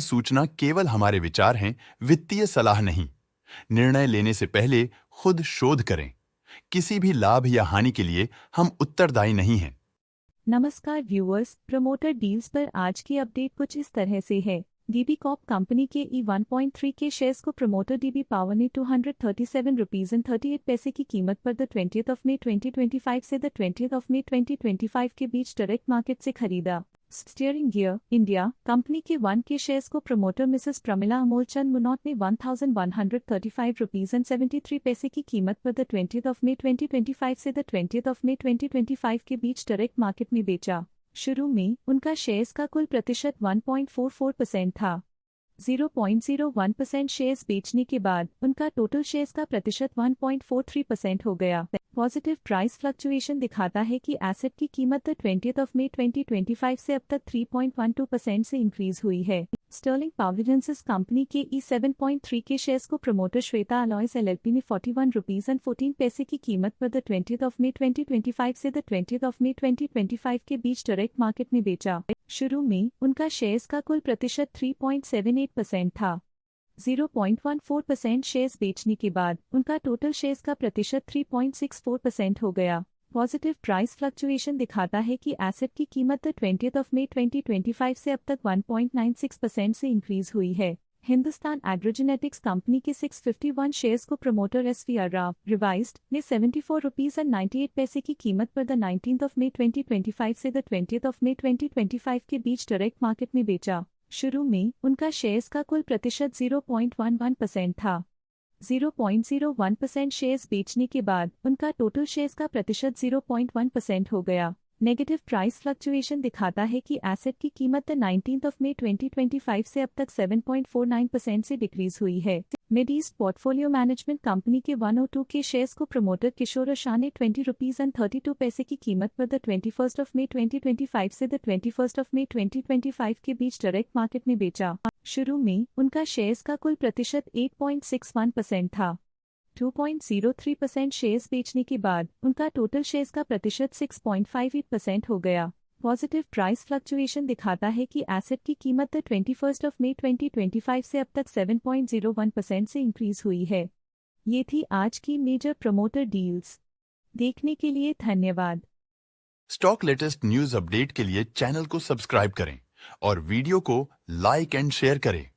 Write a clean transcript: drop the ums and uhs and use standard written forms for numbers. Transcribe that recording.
सूचना केवल हमारे विचार हैं, वित्तीय सलाह नहीं। निर्णय लेने से पहले खुद शोध करें। किसी भी लाभ या हानि के लिए हम उत्तरदायी नहीं हैं। नमस्कार व्यूअर्स, प्रमोटर डील्स पर आज की अपडेट कुछ इस तरह से है। डीबी कॉप कंपनी के E1.3 के शेयर्स को प्रमोटर डीबी पावर ने 237 रुपीज एंड 38 पैसे की कीमत पर द 20th मई 2025 से द 20th मई 2025 के बीच डायरेक्ट मार्केट से खरीदा। स्टीयरिंग गियर इंडिया कंपनी के 1 के शेयर्स को प्रमोटर मिसेस प्रमिला अमोलचंद मुनोट ने 1135 रुपीज एंड 73 पैसे की कीमत पर द 20th मई 2025 से द 20th मई 2025 के बीच डायरेक्ट मार्केट में बेचा। शुरू में उनका शेयर्स का कुल प्रतिशत 1.44% था। 0.01% शेयर्स बेचने के बाद उनका टोटल शेयर्स का प्रतिशत 1.43% हो गया। पॉजिटिव प्राइस फ्लक्चुएशन दिखाता है कि एसेट की कीमत 20th मई 2025 से अब तक 3.12% से इंक्रीज हुई है। स्टर्लिंग पावरजेंसिस कंपनी के E7.3 के शेयर्स को प्रमोटर श्वेता अलॉयस एलएलपी ने 41 रुपीज एंड 14 पैसे की कीमत पर द 20th मई 2025 से द 20th मई 2025 के बीच डायरेक्ट मार्केट में बेचा। शुरू में उनका शेयर्स का कुल प्रतिशत 3.78% था। 0.14% शेयर्स बेचने के बाद उनका टोटल शेयर्स का प्रतिशत 3.64% हो गया। पॉजिटिव प्राइस फ्लक्चुएशन दिखाता है कि एसेट की कीमत 20th मई 2025 से अब तक 1.96% से इंक्रीज हुई है। हिंदुस्तान एग्रोजेनेटिक्स कंपनी के 651 शेयर्स को प्रमोटर एसवीआर राव रिवाइज्ड ने 74 रुपीज एंड 98 पैसे की कीमत पर द 19th मई 2025 से द 20th मई 2025 के बीच डायरेक्ट मार्केट में बेचा। शुरू में उनका शेयर्स का कुल प्रतिशत 0.11% था। 0.01% शेयर्स बेचने के बाद उनका टोटल शेयर्स का प्रतिशत 0.1% हो गया। नेगेटिव प्राइस फ्लक्चुएशन दिखाता है कि एसेट की कीमत 19th मई 2025 से अब तक 7.49% से डिक्रीज हुई है। Mid east portfolio management company के 102 के शेयर्स को प्रमोटर किशोर शाह ने 20 रुपीज एंड 32 पैसे की कीमत पर द 21st मई 2025 से द 21st मई 2025 के बीच डायरेक्ट मार्केट में बेचा। शुरू में उनका शेयर्स का कुल प्रतिशत 8.61% था। 2.03% शेयर्स बेचने के बाद उनका टोटल शेयर्स का प्रतिशत 6.58% हो गया। पॉजिटिव प्राइस फ्लक्चुएशन दिखाता है कि एसेट की कीमत 21st मई 2025 से अब तक 7.01% से इंक्रीज हुई है। ये थी आज की मेजर प्रमोटर डील्स। देखने के लिए धन्यवाद। स्टॉक लेटेस्ट न्यूज अपडेट के लिए चैनल को सब्सक्राइब करें और वीडियो को लाइक एंड शेयर करें।